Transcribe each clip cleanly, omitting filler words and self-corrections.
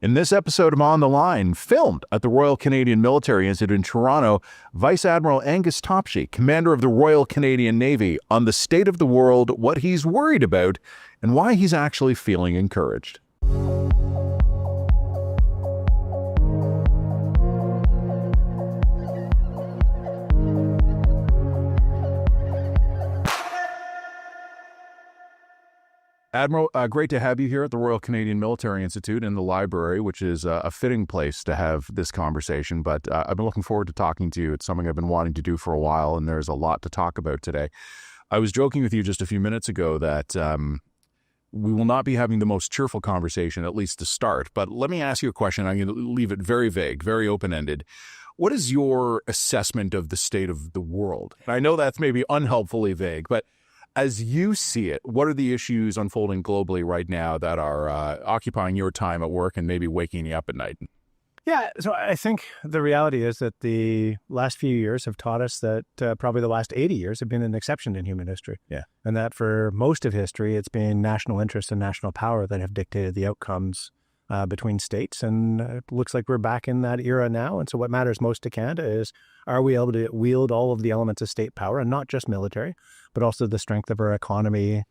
In this episode of On the Line, filmed at the Royal Canadian Military Institute in Toronto, Vice-Admiral Angus Topshee, commander of the Royal Canadian Navy, on the state of the world, what he's worried about, and why he's actually feeling encouraged. Admiral, great to have you here at the Royal Canadian Military Institute in the library, which is a fitting place to have this conversation. But I've been looking forward to talking to you. It's something I've been wanting to do for a while, and there's a lot to talk about today. I was joking with you just a few minutes ago that we will not be having the most cheerful conversation, at least to start. But let me ask you a question. I'm going to leave it very vague, very open-ended. What is your assessment of the state of the world? And I know that's maybe unhelpfully vague, but as you see it, what are the issues unfolding globally right now that are occupying your time at work and maybe waking you up at night? Yeah, so I think the reality is that the last few years have taught us that probably the last 80 years have been an exception in human history. Yeah. And that for most of history, it's been national interest and national power that have dictated the outcomes between states. And it looks like we're back in that era now. And so what matters most to Canada is, are we able to wield all of the elements of state power, and not just military, but also the strength of our economy,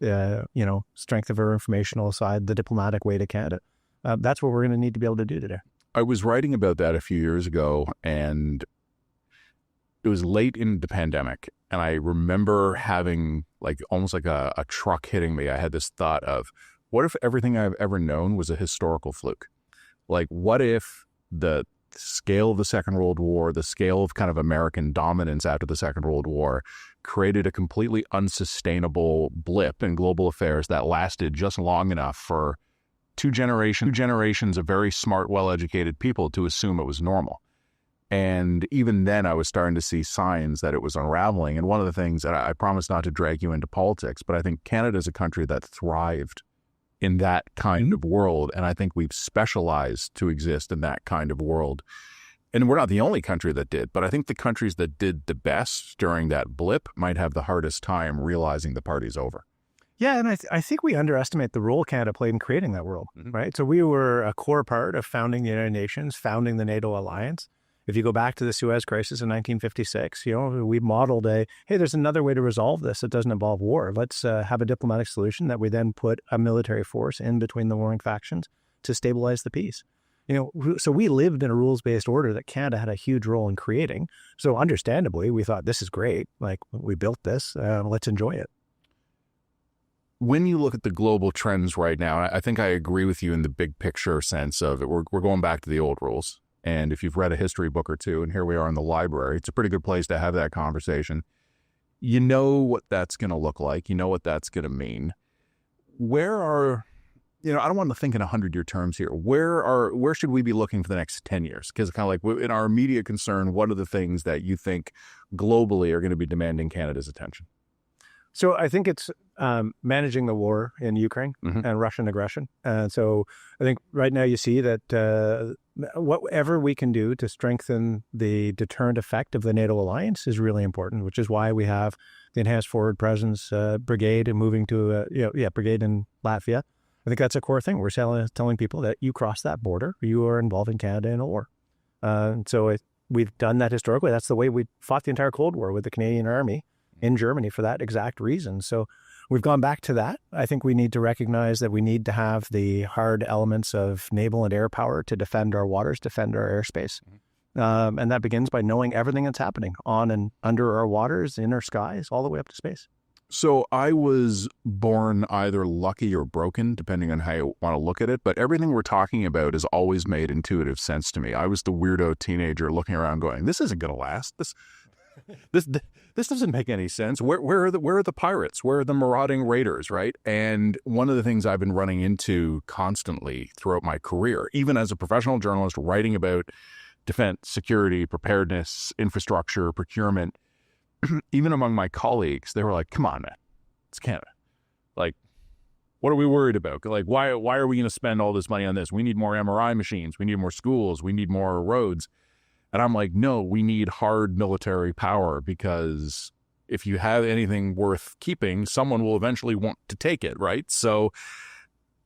strength of our informational side, the diplomatic weight of Canada. That's what we're going to need to be able to do today. I was writing about that a few years ago, and it was late in the pandemic. And I remember having almost like a truck hitting me. I had this thought of, what if everything I've ever known was a historical fluke? Like, what if the scale of the Second World War, the scale of kind of American dominance after the Second World War, created a completely unsustainable blip in global affairs that lasted just long enough for two generations of very smart, well-educated people to assume it was normal. And even then, I was starting to see signs that it was unraveling. And one of the things, that I promise not to drag you into politics, but I think Canada is a country that thrived in that kind of world. And I think we've specialized to exist in that kind of world. And we're not the only country that did, but I think the countries that did the best during that blip might have the hardest time realizing the party's over. Yeah, and I think we underestimate the role Canada played in creating that world, right? So we were a core part of founding the United Nations, founding the NATO alliance. If you go back to the Suez Crisis in 1956, we modeled hey, there's another way to resolve this that doesn't involve war. Let's have a diplomatic solution that we then put a military force in between the warring factions to stabilize the peace. So we lived in a rules-based order that Canada had a huge role in creating. So understandably, we thought, this is great. We built this. Let's enjoy it. When you look at the global trends right now, I think I agree with you in the big picture sense of it. We're going back to the old rules. And if you've read a history book or two, and here we are in the library, it's a pretty good place to have that conversation. You know what that's going to look like. You know what that's going to mean. I don't want to think in 100-year terms here. Where should we be looking for the next 10 years? Because kind of like in our immediate concern, what are the things that you think globally are going to be demanding Canada's attention? So I think it's managing the war in Ukraine and Russian aggression. And so I think right now you see that whatever we can do to strengthen the deterrent effect of the NATO alliance is really important, which is why we have the Enhanced Forward Presence Brigade and moving to brigade in Latvia. I think that's a core thing. We're telling people that you cross that border, you are involving Canada in a war. We've done that historically. That's the way we fought the entire Cold War with the Canadian Army in Germany for that exact reason. So we've gone back to that. I think we need to recognize that we need to have the hard elements of naval and air power to defend our waters, defend our airspace. And that begins by knowing everything that's happening on and under our waters, in our skies, all the way up to space. So I was born either lucky or broken, depending on how you want to look at it. But everything we're talking about has always made intuitive sense to me. I was the weirdo teenager looking around going, this isn't going to last. This doesn't make any sense. Where are the pirates? Where are the marauding raiders, right? And one of the things I've been running into constantly throughout my career, even as a professional journalist writing about defense, security, preparedness, infrastructure, procurement, even among my colleagues, they were like, come on, man, it's Canada. What are we worried about? Why are we going to spend all this money on this? We need more MRI machines. We need more schools. We need more roads. And I'm like, no, we need hard military power, because if you have anything worth keeping, someone will eventually want to take it, right? So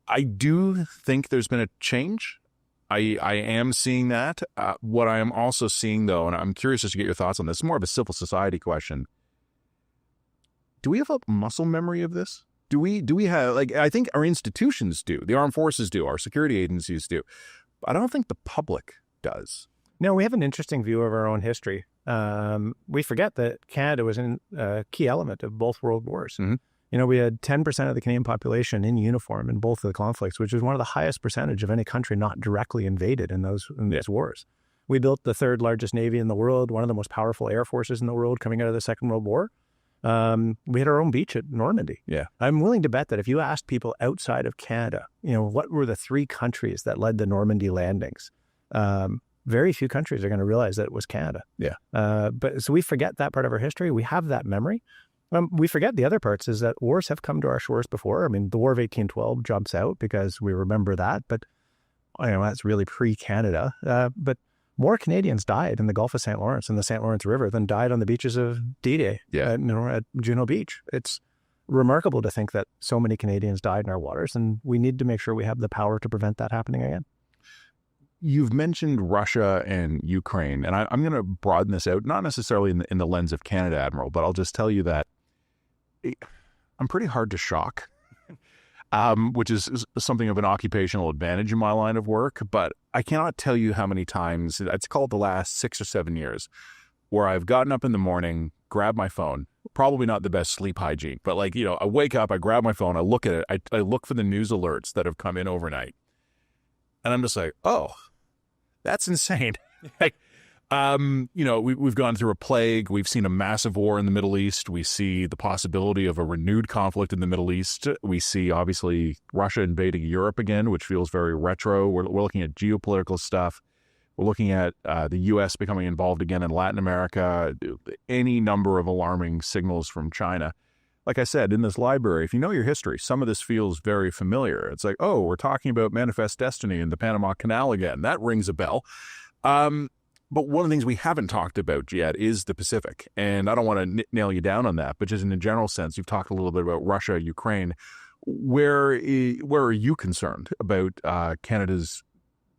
I do think there's been a change. I am seeing that. What I am also seeing, though, and I'm curious just to get your thoughts on this, more of a civil society question. Do we have a muscle memory of this? Do we have, like, I think our institutions do. The armed forces do. Our security agencies do. But I don't think the public does. No, we have an interesting view of our own history. We forget that Canada was a key element of both world wars. Mm-hmm. You know, we had 10% of the Canadian population in uniform in both of the conflicts, which is one of the highest percentage of any country not directly invaded in those wars. We built the third largest Navy in the world, one of the most powerful air forces in the world coming out of the Second World War. We had our own beach at Normandy. Yeah. I'm willing to bet that if you asked people outside of Canada, you know, what were the 3 countries that led the Normandy landings? Very few countries are going to realize that it was Canada. Yeah. But so we forget that part of our history. We have that memory. We forget the other parts is that wars have come to our shores before. I mean, the War of 1812 jumps out because we remember that, but you know, that's really pre-Canada. But more Canadians died in the Gulf of St. Lawrence and the St. Lawrence River than died on the beaches of D-Day at Juno Beach. It's remarkable to think that so many Canadians died in our waters, and we need to make sure we have the power to prevent that happening again. You've mentioned Russia and Ukraine, and I'm going to broaden this out, not necessarily in the lens of Canada, Admiral, but I'll just tell you that I'm pretty hard to shock, which is something of an occupational advantage in my line of work. But I cannot tell you how many times, it's called the last 6 or 7 years, where I've gotten up in the morning, grabbed my phone, probably not the best sleep hygiene, but like, you know, I wake up, I grab my phone, I look at it, I look for the news alerts that have come in overnight. And I'm just like, oh, that's insane. Like, you know, we've gone through a plague. We've seen a massive war in the Middle East. We see the possibility of a renewed conflict in the Middle East. We see, obviously, Russia invading Europe again, which feels very retro. We're looking at geopolitical stuff. We're looking at the U.S. becoming involved again in Latin America. Any number of alarming signals from China. Like I said, in this library, if you know your history, some of this feels very familiar. It's like, oh, we're talking about Manifest Destiny and the Panama Canal again. That rings a bell. But one of the things we haven't talked about yet is the Pacific. And I don't want to nail you down on that, but just in a general sense, you've talked a little bit about Russia, Ukraine. Where are you concerned about Canada's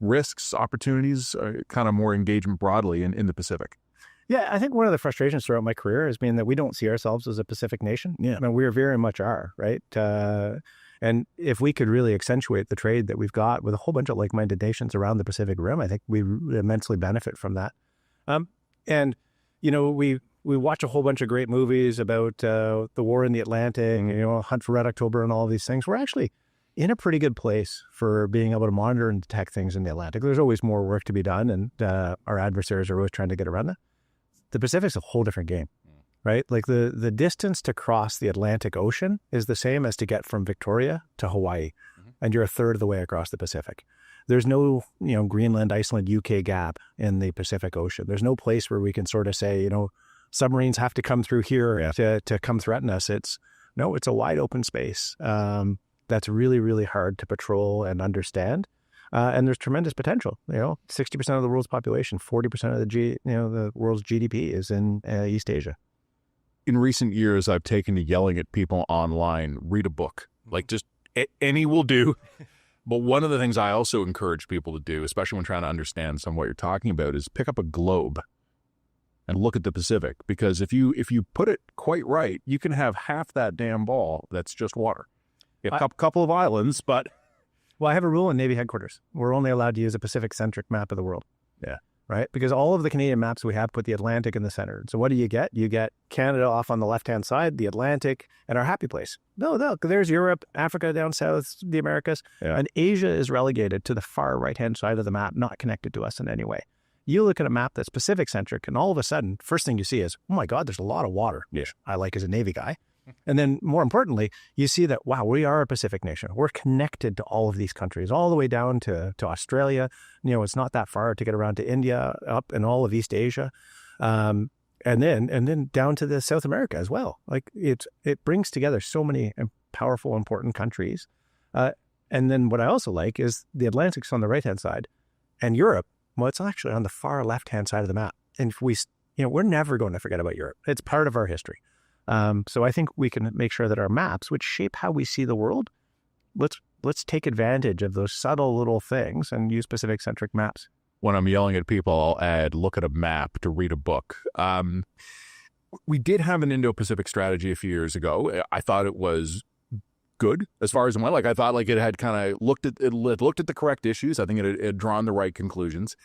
risks, opportunities, kind of more engagement broadly in the Pacific? Yeah, I think one of the frustrations throughout my career has been that we don't see ourselves as a Pacific nation. Yeah. I mean, we very much are, right? And if we could really accentuate the trade that we've got with a whole bunch of like-minded nations around the Pacific Rim, I think we immensely benefit from that. And, you know, we watch a whole bunch of great movies about the war in the Atlantic, you know, Hunt for Red October and all of these things. We're actually in a pretty good place for being able to monitor and detect things in the Atlantic. There's always more work to be done, and our adversaries are always trying to get around that. The Pacific's a whole different game. Right? Like the distance to cross the Atlantic Ocean is the same as to get from Victoria to Hawaii. Mm-hmm. And you're a third of the way across the Pacific. There's no, you know, Greenland, Iceland, UK gap in the Pacific Ocean. There's no place where we can sort of say, you know, submarines have to come through here to come threaten us. It's a wide open space that's really, really hard to patrol and understand. And there's tremendous potential. You know, 60% of the world's population, 40% of the world's GDP is in East Asia. In recent years, I've taken to yelling at people online, read a book. Like, just any will do. But one of the things I also encourage people to do, especially when trying to understand some of what you're talking about, is pick up a globe and look at the Pacific. Because if you put it quite right, you can have half that damn ball that's just water. You have a couple of islands, but... Well, I have a rule in Navy headquarters. We're only allowed to use a Pacific-centric map of the world. Yeah. Right? Because all of the Canadian maps we have put the Atlantic in the center. So what do you get? You get Canada off on the left-hand side, the Atlantic, and our happy place. No, there's Europe, Africa down south, the Americas, and Asia is relegated to the far right-hand side of the map, not connected to us in any way. You look at a map that's Pacific-centric, and all of a sudden, first thing you see is, oh my God, there's a lot of water, which I like as a Navy guy. And then more importantly, you see that, wow, we are a Pacific nation. We're connected to all of these countries, all the way down to Australia. You know, it's not that far to get around to India, up in all of East Asia. And then down to the South America as well. Like it brings together so many powerful, important countries. And then what I also like is the Atlantic's on the right-hand side and Europe, well, it's actually on the far left-hand side of the map. And we're never going to forget about Europe. It's part of our history. So I think we can make sure that our maps, which shape how we see the world, let's let's take advantage of those subtle little things and use Pacific-centric maps. When I'm yelling at people, I'll add, look at a map to read a book. We did have an Indo-Pacific strategy a few years ago. I thought it was good as far as it went. Like, I thought like it had kind of looked at the correct issues. I think it had drawn the right conclusions.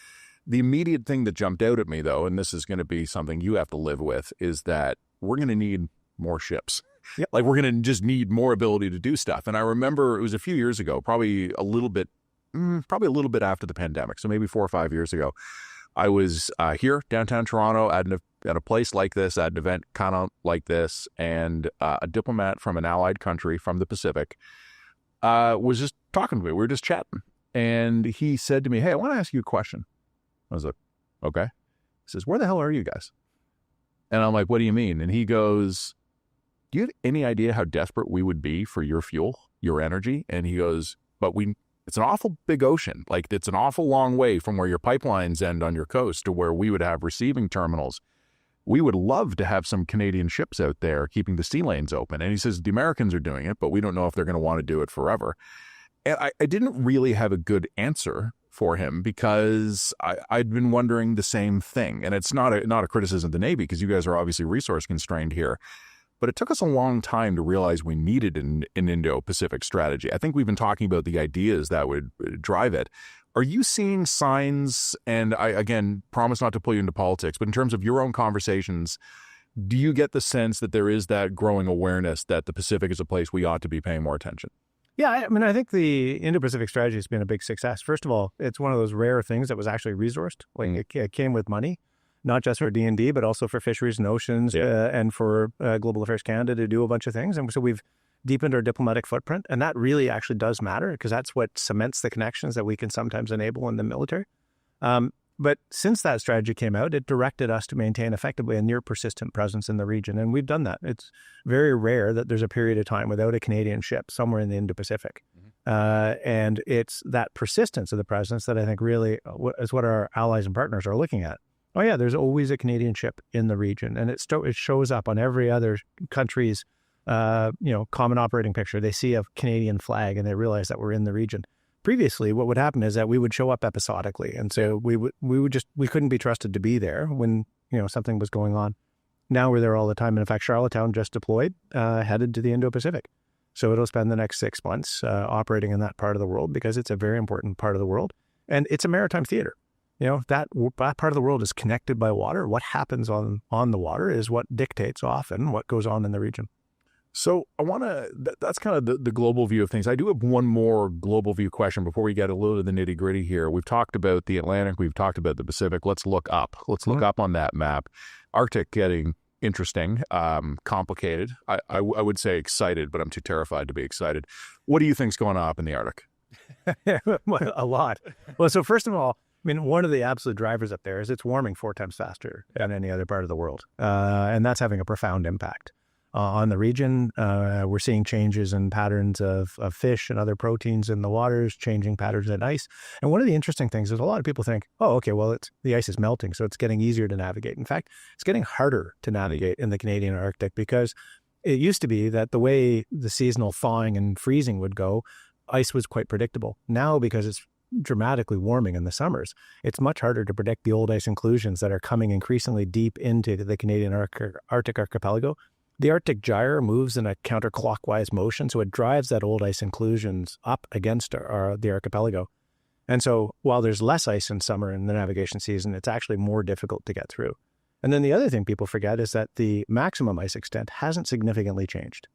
The immediate thing that jumped out at me, though, and this is going to be something you have to live with, is that we're going to need more ships. Yep. Like, we're going to just need more ability to do stuff. And I remember it was a few years ago, probably a little bit after the pandemic. So maybe 4 or 5 years ago, I was here downtown Toronto at a place like this, at an event kind of like this, and a diplomat from an allied country from the Pacific was just talking to me. We were just chatting. And he said to me, hey, I want to ask you a question. I was like, okay. He says, where the hell are you guys? And I'm like, what do you mean? And he goes, do you have any idea how desperate we would be for your fuel, your energy? And he goes, it's an awful big ocean. Like, it's an awful long way from where your pipelines end on your coast to where we would have receiving terminals. We would love to have some Canadian ships out there keeping the sea lanes open. And he says, the Americans are doing it, but we don't know if they're going to want to do it forever. And I didn't really have a good answer for him because I'd been wondering the same thing. And it's not a criticism of the Navy, because you guys are obviously resource constrained here. But it took us a long time to realize we needed an Indo-Pacific strategy. I think we've been talking about the ideas that would drive it. Are you seeing signs, and I, again, promise not to pull you into politics, but in terms of your own conversations, do you get the sense that there is that growing awareness that the Pacific is a place we ought to be paying more attention? Yeah, I mean, I think the Indo-Pacific strategy has been a big success. First of all, it's one of those rare things that was actually resourced. Like, it came with money, not just for D&D, but also for Fisheries and Oceans, and for Global Affairs Canada to do a bunch of things. And so we've deepened our diplomatic footprint, and that really actually does matter, because that's what cements the connections that we can sometimes enable in the military. But since that strategy came out, it directed us to maintain effectively a near persistent presence in the region. And we've done that. It's very rare that there's a period of time without a Canadian ship somewhere in the Indo-Pacific. And it's that persistence of the presence that I think really is what our allies and partners are looking at. Oh yeah, there's always a Canadian ship in the region. And it shows up on every other country's common operating picture. They see a Canadian flag and they realize that we're in the region. Previously, what would happen is that we would show up episodically, and so we couldn't be trusted to be there when something was going on. Now we're there all the time, and in fact, Charlottetown just deployed, headed to the Indo-Pacific, so it'll spend the next 6 months operating in that part of the world, because it's a very important part of the world, and it's a maritime theater. That part of the world is connected by water. What happens on the water is what dictates often what goes on in the region. So that's kind of the global view of things. I do have one more global view question before we get a little to the nitty gritty here. We've talked about the Atlantic. We've talked about the Pacific. Let's look up. Let's look up on that map. Arctic getting interesting, complicated. I would say excited, but I'm too terrified to be excited. What do you think's going on up in the Arctic? Well, a lot. Well, so first of all, I mean, one of the absolute drivers up there is it's warming 4 times faster than any other part of the world. And that's having a profound impact on the region. We're seeing changes in patterns of fish and other proteins in the waters, changing patterns in ice. And one of the interesting things is a lot of people think, oh, okay, well, the ice is melting, so it's getting easier to navigate. In fact, it's getting harder to navigate in the Canadian Arctic, because it used to be that the way the seasonal thawing and freezing would go, ice was quite predictable. Now, because it's dramatically warming in the summers, it's much harder to predict the old ice inclusions that are coming increasingly deep into the Canadian Arctic archipelago. The Arctic gyre moves in a counterclockwise motion, so it drives that old ice inclusions up against the archipelago. And so while there's less ice in summer in the navigation season, it's actually more difficult to get through. And then the other thing people forget is that the maximum ice extent hasn't significantly changed.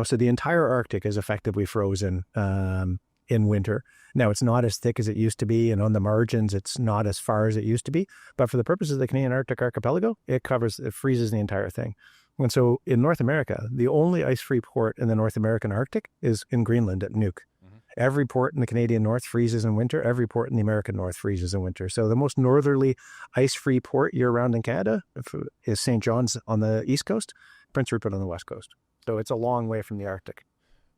So the entire Arctic is effectively frozen in winter. Now, it's not as thick as it used to be, and on the margins, it's not as far as it used to be. But for the purposes of the Canadian Arctic archipelago, it freezes the entire thing. And so in North America, the only ice-free port in the North American Arctic is in Greenland at Nuuk. Every port in the Canadian North freezes in winter. Every port in the American North freezes in winter. So the most northerly ice-free port year-round in Canada is St. John's on the east coast, Prince Rupert on the west coast. So it's a long way from the Arctic.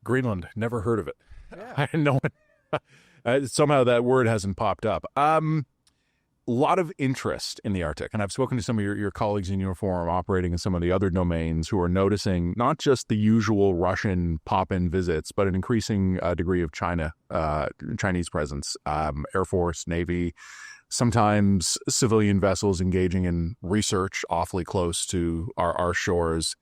Greenland, never heard of it. Yeah. I didn't know it. Somehow that word hasn't popped up. a lot of interest in the Arctic. And I've spoken to some of your colleagues in uniform operating in some of the other domains who are noticing not just the usual Russian pop-in visits, but an increasing degree of Chinese presence, Air Force, Navy, sometimes civilian vessels engaging in research awfully close to our shores.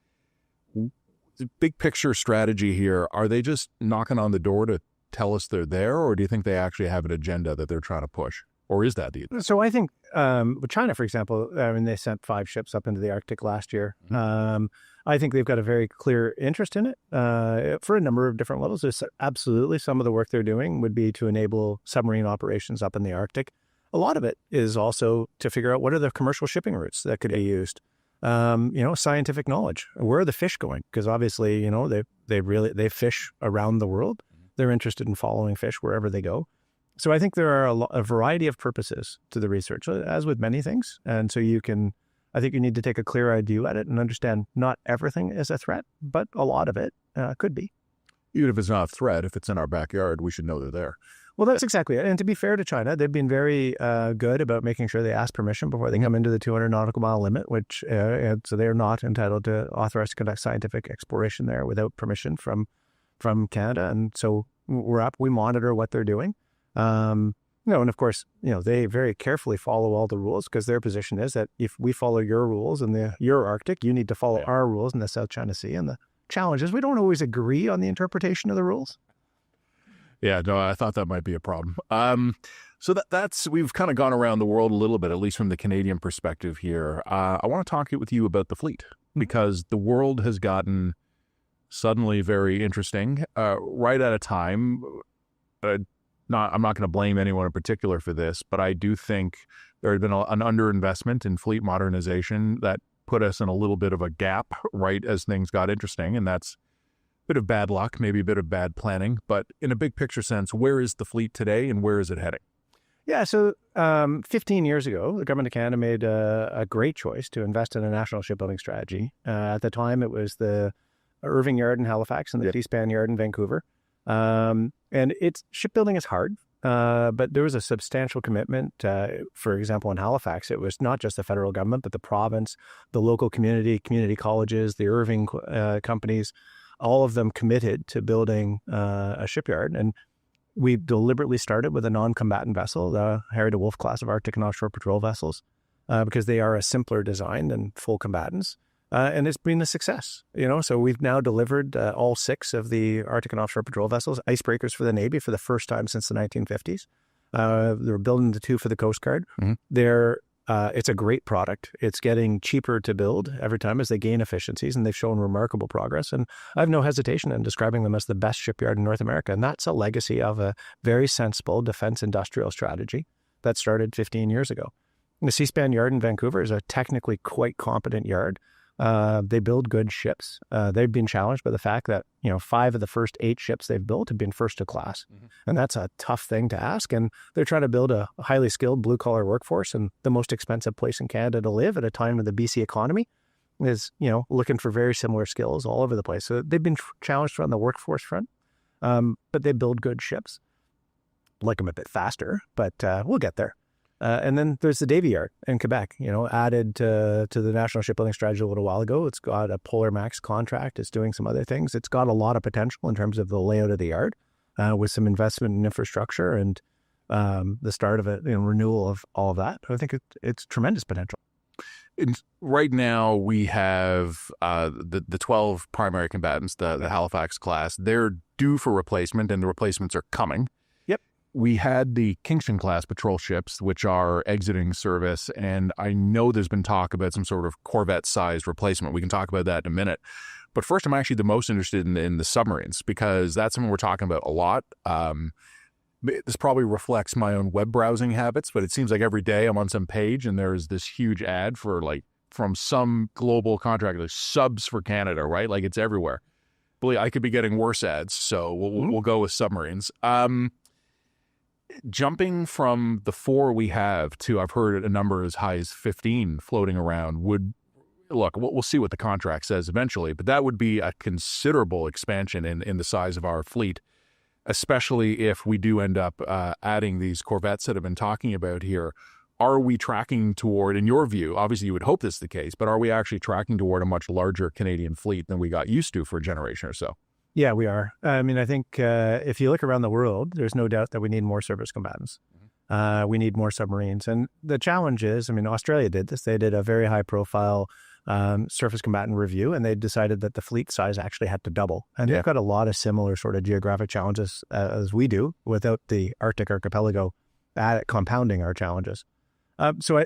Big picture strategy here, are they just knocking on the door to tell us they're there, or do you think they actually have an agenda that they're trying to push? Or is that the... So I think with China, for example, I mean, they sent 5 ships up into the Arctic last year. I think they've got a very clear interest in it for a number of different levels. There's absolutely some of the work they're doing would be to enable submarine operations up in the Arctic. A lot of it is also to figure out what are the commercial shipping routes that could be used. Scientific knowledge. Where are the fish going? Because obviously, they fish around the world. They're interested in following fish wherever they go. So I think there are a variety of purposes to the research, as with many things. And so I think you need to take a clear-eyed view at it and understand not everything is a threat, but a lot of it could be. Even if it's not a threat, if it's in our backyard, we should know they're there. Well, that's exactly it. And to be fair to China, they've been very good about making sure they ask permission before they come into the 200 nautical mile limit, which and so they're not entitled to authorize to conduct scientific exploration there without permission from Canada. And so we monitor what they're doing. And of course, they very carefully follow all the rules because their position is that if we follow your rules in your Arctic, you need to follow our rules in the South China Sea. And the challenge is we don't always agree on the interpretation of the rules. Yeah, no, I thought that might be a problem. So we've kind of gone around the world a little bit, at least from the Canadian perspective here. I want to talk with you about the fleet because the world has gotten suddenly very interesting right at a time. I'm not going to blame anyone in particular for this, but I do think there had been an underinvestment in fleet modernization that put us in a little bit of a gap right as things got interesting. And that's a bit of bad luck, maybe a bit of bad planning. But in a big picture sense, where is the fleet today and where is it heading? Yeah, so 15 years ago, the government of Canada made a great choice to invest in a national shipbuilding strategy. At the time, it was the Irving Yard in Halifax and the Seaspan Yard in Vancouver. And shipbuilding is hard, but there was a substantial commitment. For example, in Halifax, it was not just the federal government, but the province, the local community colleges, the Irving companies, all of them committed to building a shipyard. And we deliberately started with a non-combatant vessel, the Harry de Wolf class of Arctic and offshore patrol vessels, because they are a simpler design than full combatants. And it's been a success, so we've now delivered all 6 of the Arctic and offshore patrol vessels, icebreakers for the Navy for the first time since the 1950s. They're building the 2 for the Coast Guard. It's a great product. It's getting cheaper to build every time as they gain efficiencies, and they've shown remarkable progress. And I have no hesitation in describing them as the best shipyard in North America. And that's a legacy of a very sensible defense industrial strategy that started 15 years ago. The Seaspan Yard in Vancouver is a technically quite competent yard. They build good ships. They've been challenged by the fact that, 5 of the first 8 ships they've built have been first to class. And that's a tough thing to ask. And they're trying to build a highly skilled blue collar workforce and the most expensive place in Canada to live at a time when the BC economy is, looking for very similar skills all over the place. So they've been challenged on the workforce front, but they build good ships. Like them a bit faster, but we'll get there. And then there's the Davy Yard in Quebec, added to the National Shipbuilding Strategy a little while ago. It's got a Polar Max contract. It's doing some other things. It's got a lot of potential in terms of the layout of the yard with some investment in infrastructure and the start of a renewal of all of that. I think it's tremendous potential. Right now, we have the 12 primary combatants, the Halifax class. They're due for replacement, and the replacements are coming. We had the Kingston class patrol ships, which are exiting service, and I know there's been talk about some sort of Corvette-sized replacement. We can talk about that in a minute. But first, I'm actually the most interested in the submarines, because that's something we're talking about a lot. This probably reflects my own web browsing habits, but it seems like every day I'm on some page, and there's this huge ad from some global contractor, like subs for Canada, right? Like, it's everywhere. Believe I could be getting worse ads, so we'll go with submarines. Jumping from the 4 we have to, I've heard a number as high as 15 floating around we'll see what the contract says eventually, but that would be a considerable expansion in the size of our fleet, especially if we do end up adding these corvettes that have been talking about here. are we tracking toward, in your view, obviously you would hope this is the case, but are we actually tracking toward a much larger Canadian fleet than we got used to for a generation or so? Yeah, we are. I mean, I think if you look around the world, there's no doubt that we need more surface combatants. We need more submarines. And the challenge is, I mean, Australia did this. They did a very high profile surface combatant review, and they decided that the fleet size actually had to double. And they've got a lot of similar sort of geographic challenges as we do, without the Arctic archipelago compounding our challenges. So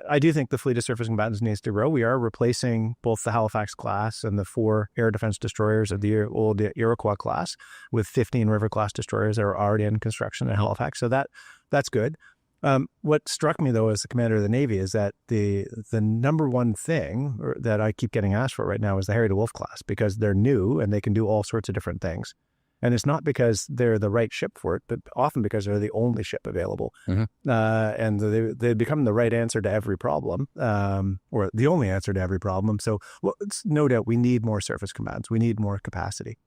I do think the fleet of surface combatants needs to grow. We are replacing both the Halifax class and the 4 air defense destroyers of the old Iroquois class with 15 river class destroyers that are already in construction at Halifax. So that's good. What struck me, though, as the commander of the Navy is that the number one thing that I keep getting asked for right now is the Harry DeWolf class, because they're new and they can do all sorts of different things. And it's not because they're the right ship for it, but often because they're the only ship available. And they become the right answer to every problem, or the only answer to every problem. So it's no doubt we need more surface combatants. We need more capacity.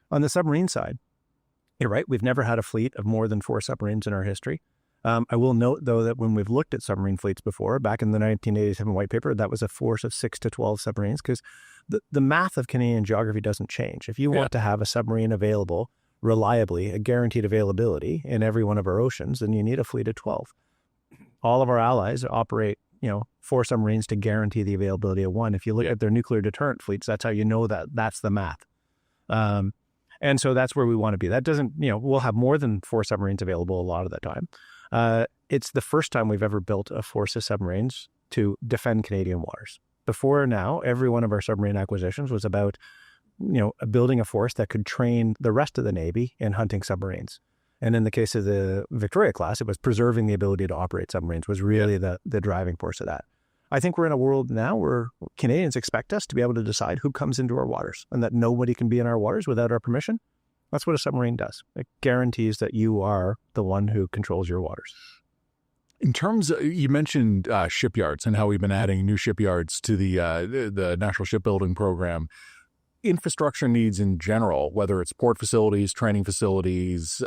On the submarine side, you're right. We've never had a fleet of more than 4 submarines in our history. I will note, though, that when we've looked at submarine fleets before, back in the 1987 white paper, that was a force of 6 to 12 submarines, because the math of Canadian geography doesn't change. If you want to have a submarine available reliably, a guaranteed availability in every one of our oceans, then you need a fleet of 12. All of our allies operate, 4 submarines to guarantee the availability of 1. If you look at their nuclear deterrent fleets, that's how you know that's the math. And so that's where we want to be. That doesn't, we'll have more than 4 submarines available a lot of the time. It's the first time we've ever built a force of submarines to defend Canadian waters. Before now, every one of our submarine acquisitions was about, building a force that could train the rest of the Navy in hunting submarines. And in the case of the Victoria class, it was preserving the ability to operate submarines was really the driving force of that. I think we're in a world now where Canadians expect us to be able to decide who comes into our waters, and that nobody can be in our waters without our permission. That's what a submarine does. It guarantees that you are the one who controls your waters. In terms of, you mentioned shipyards and how we've been adding new shipyards to the National Shipbuilding Program. Infrastructure needs in general, whether it's port facilities, training facilities,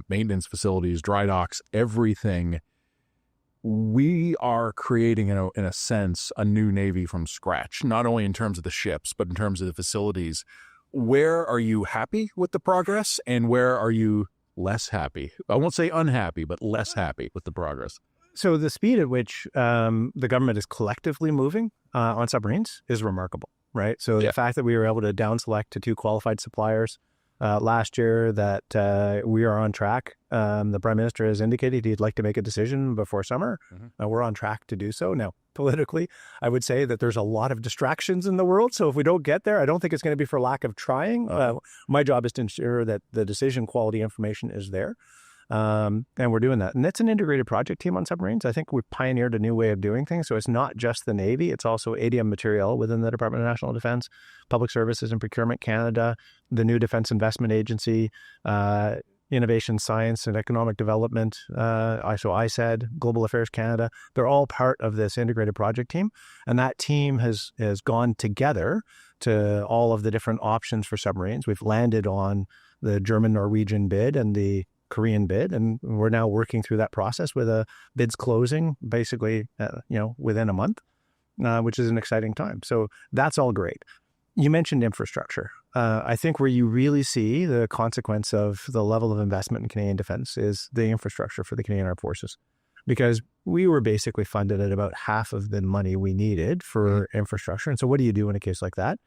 maintenance facilities, dry docks, everything. We are creating, in a sense, a new Navy from scratch, not only in terms of the ships, but in terms of the facilities. Where are you happy with the progress, and where are you less happy? I won't say unhappy, but less happy with the progress. So the speed at which the government is collectively moving on submarines is remarkable, right? So the fact that we were able to down select to 2 qualified suppliers last year, that we are on track. The Prime Minister has indicated he'd like to make a decision before summer. We're on track to do so. Now, politically, I would say that there's a lot of distractions in the world. So if we don't get there, I don't think it's going to be for lack of trying. My job is to ensure that the decision quality information is there. And we're doing that. And it's an integrated project team on submarines. I think we've pioneered a new way of doing things. So it's not just the Navy, it's also ADM Materiel within the Department of National Defense, Public Services and Procurement Canada, the new Defense Investment Agency, Innovation, Science and Economic Development, ISAD, Global Affairs Canada. They're all part of this integrated project team. And that team has gone together to all of the different options for submarines. We've landed on the German-Norwegian bid and the Korean bid, and we're now working through that process with bids closing basically, within a month, which is an exciting time. So that's all great. You mentioned infrastructure. I think where you really see the consequence of the level of investment in Canadian defense is the infrastructure for the Canadian Armed Forces, because we were basically funded at about half of the money we needed for infrastructure. And so what do you do in a case like that?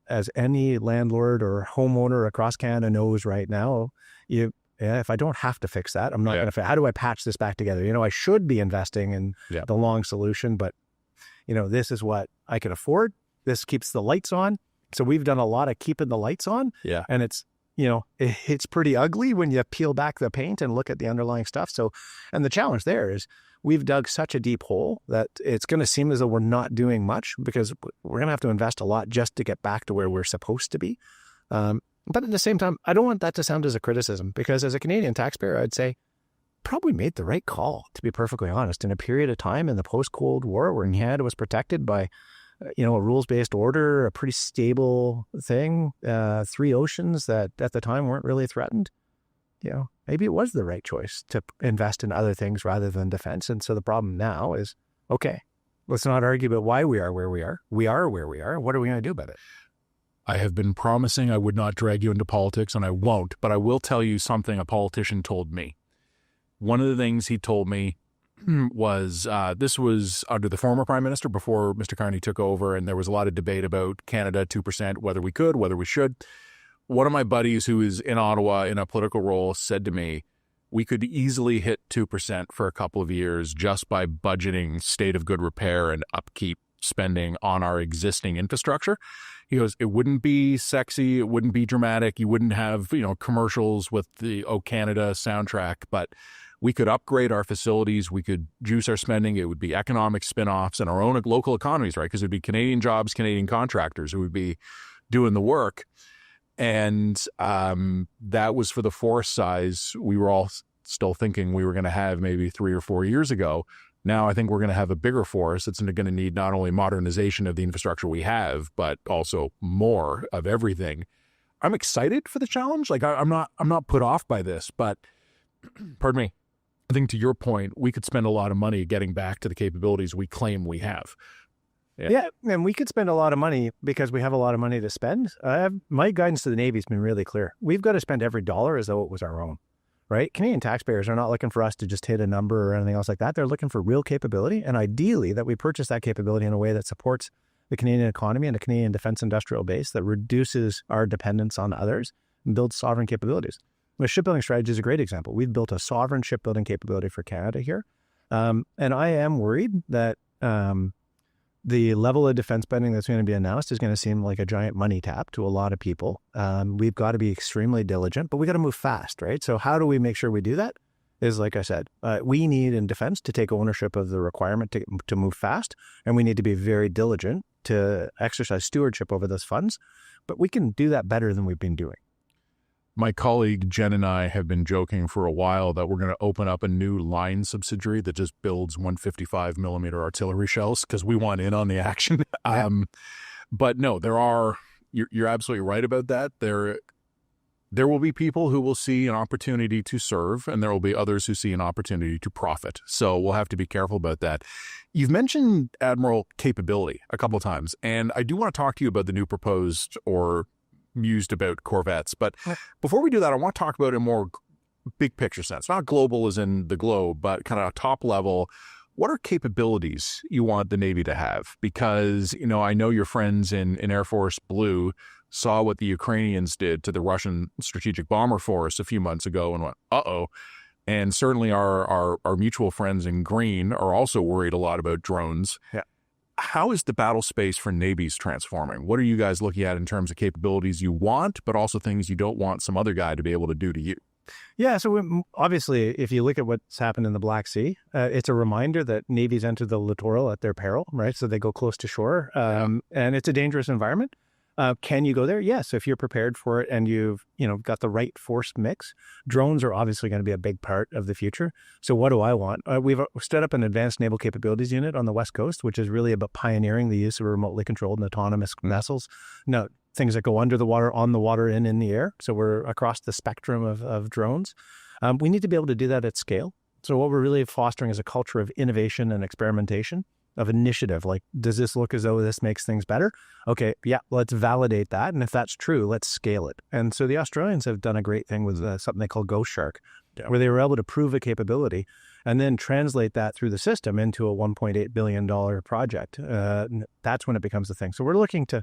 As any landlord or homeowner across Canada knows right now, if I don't have to fix that, I'm not going to. How do I patch this back together? I should be investing in the long solution, but this is what I can afford. This keeps the lights on. So we've done a lot of keeping the lights on. Yeah, and it's it's pretty ugly when you peel back the paint and look at the underlying stuff. So, and the challenge there is we've dug such a deep hole that it's going to seem as though we're not doing much, because we're going to have to invest a lot just to get back to where we're supposed to be. But at the same time, I don't want that to sound as a criticism, because as a Canadian taxpayer, I'd say probably made the right call, to be perfectly honest, in a period of time in the post-Cold War where Canada was protected by, a rules-based order, a pretty stable thing, 3 oceans that at the time weren't really threatened. maybe it was the right choice to invest in other things rather than defense. And so the problem now is, okay, let's not argue about why we are where we are. We are where we are. What are we going to do about it? I have been promising I would not drag you into politics, and I won't, but I will tell you something a politician told me. One of the things he told me was, this was under the former prime minister before Mr. Carney took over, and there was a lot of debate about Canada 2%, whether we could, whether we should. One of my buddies who is in Ottawa in a political role said to me, we could easily hit 2% for a couple of years just by budgeting state of good repair and upkeep spending on our existing infrastructure. He goes, it wouldn't be sexy, it wouldn't be dramatic, you wouldn't have, commercials with the Oh Canada soundtrack, but we could upgrade our facilities, we could juice our spending, it would be economic spin-offs and our own local economies, right? Because it would be Canadian jobs, Canadian contractors who would be doing the work. And that was for the force size we were all still thinking we were going to have maybe 3 or 4 years ago. Now I think we're going to have a bigger force. It's going to need not only modernization of the infrastructure we have, but also more of everything. I'm excited for the challenge. Like I'm not put off by this, but pardon me. I think to your point, we could spend a lot of money getting back to the capabilities we claim we have. Yeah, and we could spend a lot of money because we have a lot of money to spend. My guidance to the Navy has been really clear. We've got to spend every dollar as though it was our own, right? Canadian taxpayers are not looking for us to just hit a number or anything else like that. They're looking for real capability, and ideally that we purchase that capability in a way that supports the Canadian economy and the Canadian defense industrial base, that reduces our dependence on others and builds sovereign capabilities. The shipbuilding strategy is a great example. We've built a sovereign shipbuilding capability for Canada here, and I am worried that the level of defense spending that's going to be announced is going to seem like a giant money tap to a lot of people. We've got to be extremely diligent, but we got to move fast, right? So how do we make sure we do that? Is, like I said, we need in defense to take ownership of the requirement to move fast, and we need to be very diligent to exercise stewardship over those funds. But we can do that better than we've been doing. My colleague Jen and I have been joking for a while that we're going to open up a new line subsidiary that just builds 155 millimeter artillery shells because we want in on the action. But no, you're absolutely right about that. There will be people who will see an opportunity to serve, and there will be others who see an opportunity to profit. So we'll have to be careful about that. You've mentioned Admiral capability a couple of times, and I do want to talk to you about the new proposed or mused about corvettes. But before we do that, I want to talk about it in a more big picture sense, not global as in the globe, but kind of top level. What are capabilities you want the Navy to have? Because, I know your friends in Air Force Blue saw what the Ukrainians did to the Russian strategic bomber force a few months ago and went, uh-oh. And certainly our mutual friends in Green are also worried a lot about drones. Yeah. How is the battle space for navies transforming? What are you guys looking at in terms of capabilities you want, but also things you don't want some other guy to be able to do to you? Yeah, so obviously, if you look at what's happened in the Black Sea, it's a reminder that navies enter the littoral at their peril, right? So they go close to shore, and it's a dangerous environment. Can you go there? Yes, if you're prepared for it and you've got the right force mix. Drones are obviously going to be a big part of the future. So what do I want? We've stood up an advanced naval capabilities unit on the West Coast, which is really about pioneering the use of remotely controlled and autonomous vessels. No, things that go under the water, on the water, and in the air. So we're across the spectrum of drones. We need to be able to do that at scale. So what we're really fostering is a culture of innovation and experimentation, of initiative. Like, does this look as though this makes things better? Okay, yeah, let's validate that. And if that's true, let's scale it. And so the Australians have done a great thing with something they call Ghost Shark, where they were able to prove a capability and then translate that through the system into a $1.8 billion project. That's when it becomes a thing. So we're looking to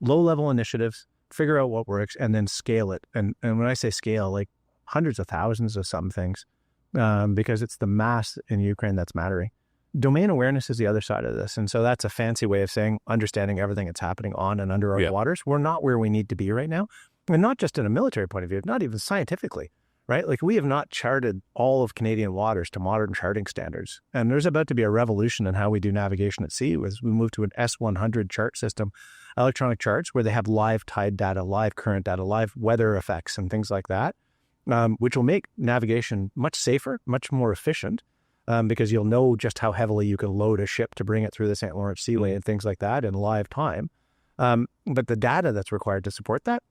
low-level initiatives, figure out what works, and then scale it. And when I say scale, like hundreds of thousands of some things, because it's the mass in Ukraine that's mattering. Domain awareness is the other side of this. And so that's a fancy way of saying understanding everything that's happening on and under our waters. We're not where we need to be right now. And not just in a military point of view, not even scientifically, right? Like, we have not charted all of Canadian waters to modern charting standards. And there's about to be a revolution in how we do navigation at sea as we move to an S100 chart system, electronic charts, where they have live tide data, live current data, live weather effects and things like that, which will make navigation much safer, much more efficient. Because you'll know just how heavily you can load a ship to bring it through the St. Lawrence Seaway and things like that in live time. But the data that's required to support that,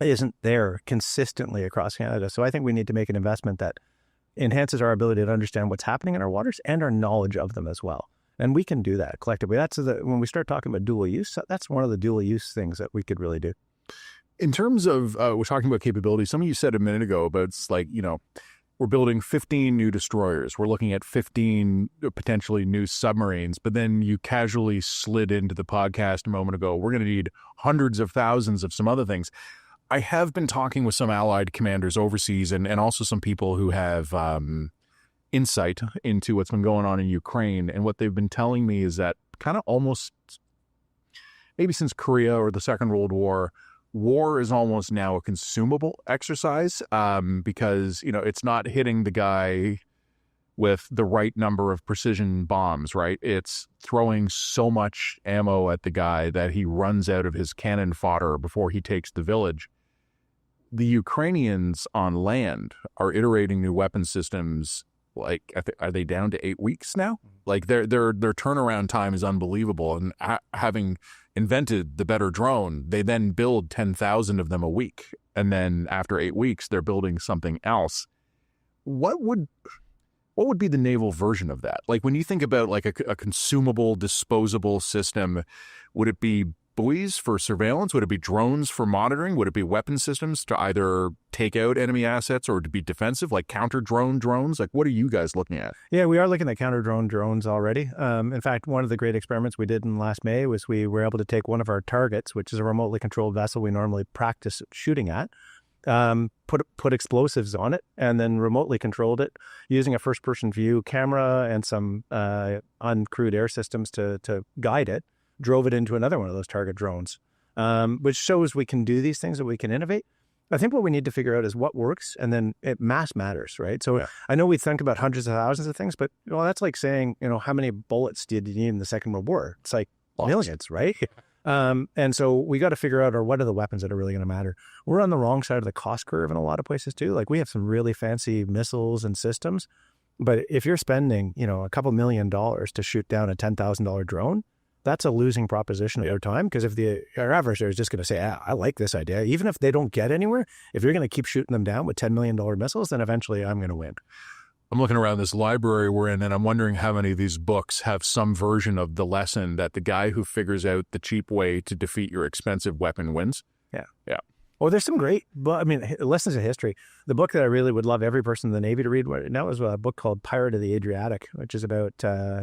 isn't there consistently across Canada. So I think we need to make an investment that enhances our ability to understand what's happening in our waters and our knowledge of them as well. And we can do that collectively. When we start talking about dual use, that's one of the dual use things that we could really do. In terms of, we're talking about capability, some of you said a minute ago about it's like, we're building 15 new destroyers. We're looking at 15 potentially new submarines, but then you casually slid into the podcast a moment ago. We're going to need hundreds of thousands of some other things. I have been talking with some allied commanders overseas and also some people who have insight into what's been going on in Ukraine. And what they've been telling me is that kind of almost maybe since Korea or the Second World War, war is almost now a consumable exercise because, it's not hitting the guy with the right number of precision bombs, right? It's throwing so much ammo at the guy that he runs out of his cannon fodder before he takes the village. The Ukrainians on land are iterating new weapon systems. Like, are they down to 8 weeks now? Like their turnaround time is unbelievable. And having invented the better drone, they then build 10,000 of them a week. And then after 8 weeks, they're building something else. What would be the naval version of that? Like when you think about like a consumable, disposable system, would it be buoys for surveillance? Would it be drones for monitoring? Would it be weapon systems to either take out enemy assets or to be defensive, like counter-drone drones? Like, what are you guys looking at? Yeah, we are looking at counter-drone drones already. In fact, one of the great experiments we did in last May was we were able to take one of our targets, which is a remotely controlled vessel we normally practice shooting at, put explosives on it, and then remotely controlled it using a first-person view camera and some uncrewed air systems to guide it. Drove it into another one of those target drones, which shows we can do these things, that we can innovate. I think what we need to figure out is what works, and then mass matters, right? So yeah. I know we think about hundreds of thousands of things, but that's like saying, how many bullets did you need in the Second World War? It's like millions, right? And so we got to figure out, what are the weapons that are really going to matter? We're on the wrong side of the cost curve in a lot of places too. Like we have some really fancy missiles and systems, but if you're spending, a couple $1 million to shoot down a $10,000 drone, that's a losing proposition over time, because if our adversary is just going to say, I like this idea, even if they don't get anywhere, if you're going to keep shooting them down with $10 million missiles, then eventually I'm going to win. I'm looking around this library we're in, and I'm wondering how many of these books have some version of the lesson that the guy who figures out the cheap way to defeat your expensive weapon wins. Yeah. Yeah. Oh, there's some great, lessons of history. The book that I really would love every person in the Navy to read now is a book called Pirate of the Adriatic, which is about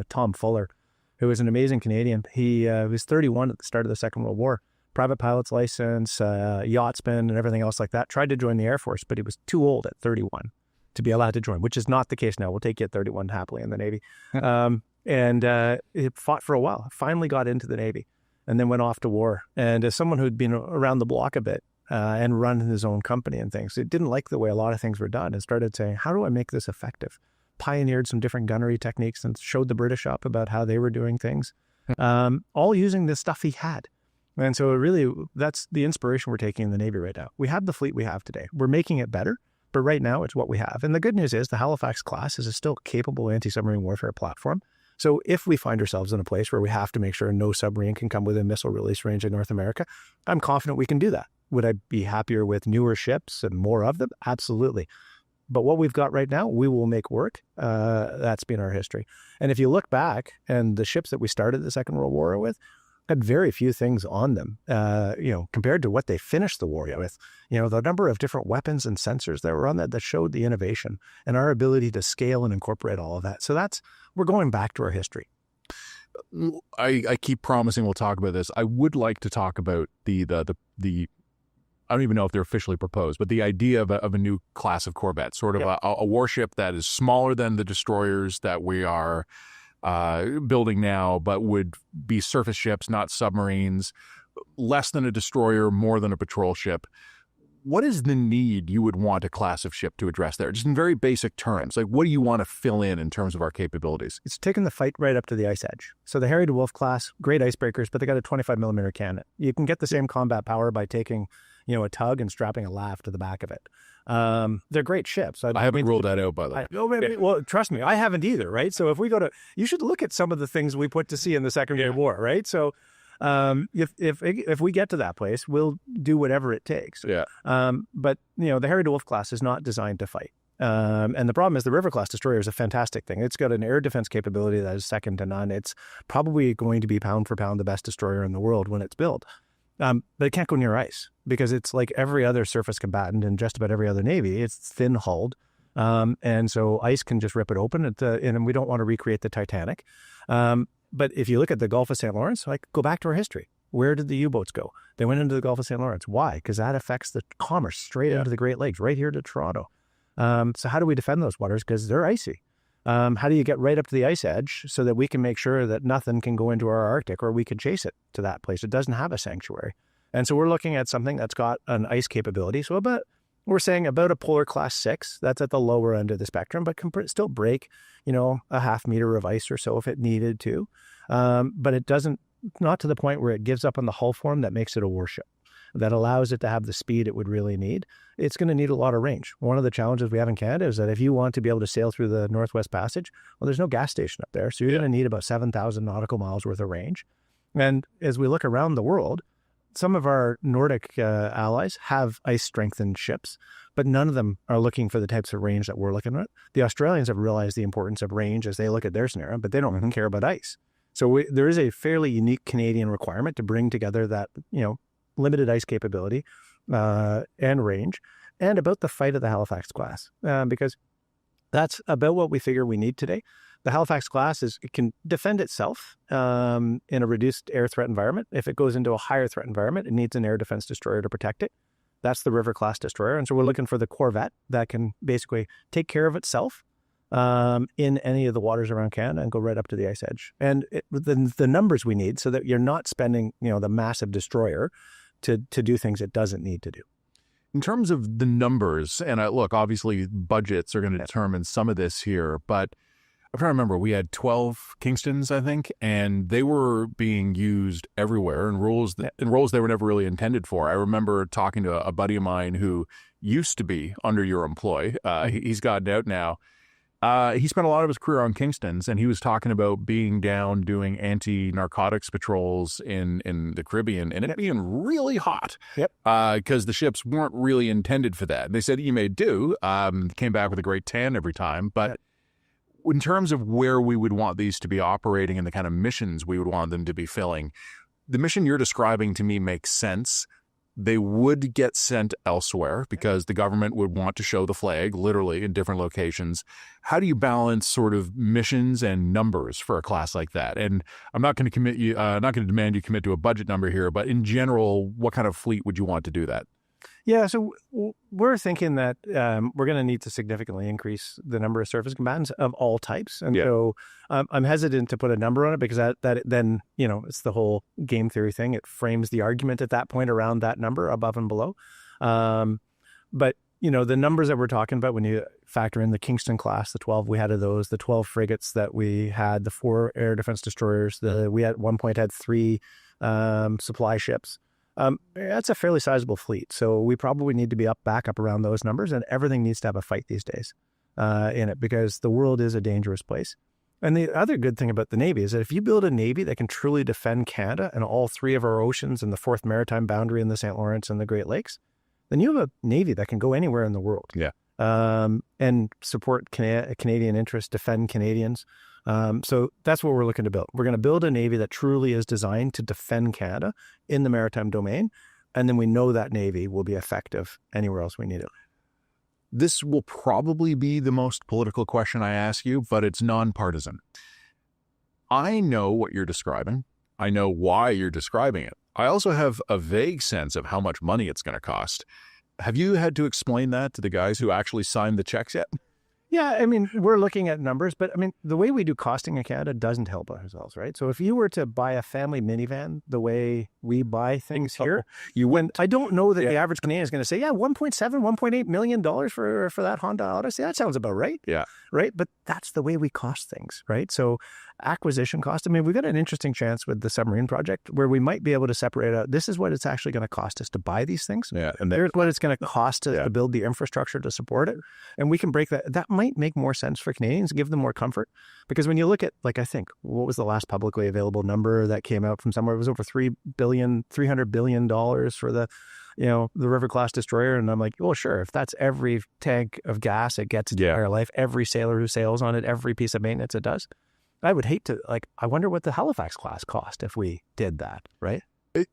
Tom Fuller, who was an amazing Canadian. He was 31 at the start of the Second World War, private pilot's license, yachtsman, and everything else like that. Tried to join the Air Force, but he was too old at 31 to be allowed to join, which is not the case now. We'll take you at 31 happily in the Navy. And he fought for a while, finally got into the Navy, and then went off to war. And as someone who'd been around the block a bit and run his own company and things, it didn't like the way a lot of things were done, and started saying, how do I make this effective? Pioneered some different gunnery techniques and showed the British up about how they were doing things, all using the stuff he had. And so really, that's the inspiration we're taking in the Navy right now. We have the fleet we have today. We're making it better, but right now it's what we have. And the good news is the Halifax class is a still capable anti-submarine warfare platform. So if we find ourselves in a place where we have to make sure no submarine can come within missile release range in North America, I'm confident we can do that. Would I be happier with newer ships and more of them? Absolutely. But what we've got right now, we will make work. That's been our history. And if you look back, and the ships that we started the Second World War with had very few things on them, compared to what they finished the war with. The number of different weapons and sensors that were on that showed the innovation and our ability to scale and incorporate all of that. So we're going back to our history. I keep promising we'll talk about this. I would like to talk about the I don't even know if they're officially proposed, but the idea of a new class of corvette, sort of a warship that is smaller than the destroyers that we are building now, but would be surface ships, not submarines, less than a destroyer, more than a patrol ship. What is the need you would want a class of ship to address there? Just in very basic terms, like what do you want to fill in terms of our capabilities? It's taking the fight right up to the ice edge. So the Harry DeWolf class, great icebreakers, but they got a 25 millimeter cannon. You can get the same combat power by taking a tug and strapping a laugh to the back of it. They're great ships. I haven't ruled that out, by the way. Well, trust me, I haven't either, right? So if we you should look at some of the things we put to sea in the Second World War, right? So If we get to that place, we'll do whatever it takes. Yeah. But the Harry DeWolf class is not designed to fight. And the problem is the River class destroyer is a fantastic thing. It's got an air defense capability that is second to none. It's probably going to be pound for pound the best destroyer in the world when it's built. But it can't go near ice because it's like every other surface combatant and just about every other Navy. It's thin hulled. And so ice can just rip it open and we don't want to recreate the Titanic. But if you look at the Gulf of St. Lawrence, go back to our history. Where did the U-boats go? They went into the Gulf of St. Lawrence. Why? Because that affects the commerce straight into the Great Lakes, right here to Toronto. So how do we defend those waters? Because they're icy. How do you get right up to the ice edge so that we can make sure that nothing can go into our Arctic or we can chase it to that place? It doesn't have a sanctuary. And so we're looking at something that's got an ice capability. So we're saying about a polar class 6, that's at the lower end of the spectrum, but can still break, a half meter of ice or so if it needed to. But it doesn't, not to the point where it gives up on the hull form that makes it a warship, that allows it to have the speed it would really need. It's going to need a lot of range. One of the challenges we have in Canada is that if you want to be able to sail through the Northwest Passage, well, there's no gas station up there. So you're going to need about 7,000 nautical miles worth of range. And as we look around the world, some of our Nordic allies have ice-strengthened ships, but none of them are looking for the types of range that we're looking at. The Australians have realized the importance of range as they look at their scenario, but they don't care about ice. So there is a fairly unique Canadian requirement to bring together that, limited ice capability and range, and about the fight of the Halifax class, because that's about what we figure we need today. The Halifax class it can defend itself in a reduced air threat environment. If it goes into a higher threat environment, it needs an air defense destroyer to protect it. That's the River class destroyer. And so we're looking for the corvette that can basically take care of itself in any of the waters around Canada and go right up to the ice edge. And the numbers we need so that you're not spending, the massive destroyer to do things it doesn't need to do. In terms of the numbers, and look, obviously budgets are going to determine some of this here, but I'm trying to remember, we had 12 Kingstons, I think, and they were being used everywhere in roles they were never really intended for. I remember talking to a buddy of mine who used to be under your employ. He's gotten out now. He spent a lot of his career on Kingstons, and he was talking about being down doing anti-narcotics patrols in the Caribbean, and it being really hot because the ships weren't really intended for that. They said you may do, came back with a great tan every time, but in terms of where we would want these to be operating and the kind of missions we would want them to be filling, the mission you're describing to me makes sense. They would get sent elsewhere because the government would want to show the flag literally in different locations. How do you balance sort of missions and numbers for a class like that? And I'm not going to demand you commit to a budget number here, but in general, what kind of fleet would you want to do that? Yeah, so we're thinking that we're going to need to significantly increase the number of surface combatants of all types. And so I'm hesitant to put a number on it because that then, it's the whole game theory thing. It frames the argument at that point around that number above and below. But, the numbers that we're talking about when you factor in the Kingston class, the 12 we had of those, the 12 frigates that we had, the 4 air defense destroyers, we at one point had 3 supply ships. That's a fairly sizable fleet. So we probably need to be back up around those numbers, and everything needs to have a fight these days in it because the world is a dangerous place. And the other good thing about the Navy is that if you build a Navy that can truly defend Canada and all 3 of our oceans and the 4th maritime boundary in the St. Lawrence and the Great Lakes, then you have a Navy that can go anywhere in the world. Yeah. And support Canadian interests, defend Canadians. So that's what we're looking to build. We're going to build a Navy that truly is designed to defend Canada in the maritime domain. And then we know that Navy will be effective anywhere else we need it. This will probably be the most political question I ask you, but it's nonpartisan. I know what you're describing. I know why you're describing it. I also have a vague sense of how much money it's going to cost. Have you had to explain that to the guys who actually signed the checks yet? Yeah, I mean, we're looking at numbers, but I mean, the way we do costing in Canada doesn't help ourselves, right? So if you were to buy a family minivan the way we buy things here, I don't know that the average Canadian is going to say, 1.7, $1.8 million for that Honda Odyssey. That sounds about right. Yeah. Right. But that's the way we cost things, right? So acquisition cost. I mean, we've got an interesting chance with the submarine project where we might be able to separate out, this is what it's actually going to cost us to buy these things. Yeah. And there's what it's going to cost to build the infrastructure to support it. And we can break that. That might make more sense for Canadians, give them more comfort. Because when you look at, like, I think, what was the last publicly available number that came out from somewhere? It was over $300 billion for the River class destroyer. And I'm like, well, sure, if that's every tank of gas it gets its entire life, every sailor who sails on it, every piece of maintenance it does, I would hate to, I wonder what the Halifax class cost if we did that, right?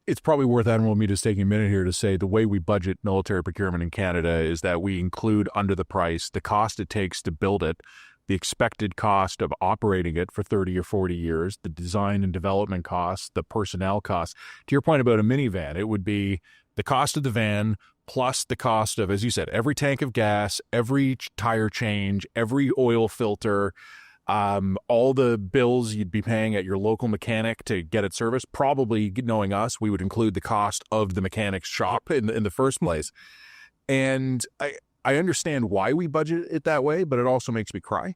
It's probably worth, Admiral, me just taking a minute here to say the way we budget military procurement in Canada is that we include under the price the cost it takes to build it, the expected cost of operating it for 30 or 40 years, the design and development costs, the personnel costs. To your point about a minivan, it would be the cost of the van plus the cost of, as you said, every tank of gas, every tire change, every oil filter, all the bills you'd be paying at your local mechanic to get it serviced. Probably, knowing us, we would include the cost of the mechanic's shop in the first place. And I understand why we budget it that way, but it also makes me cry.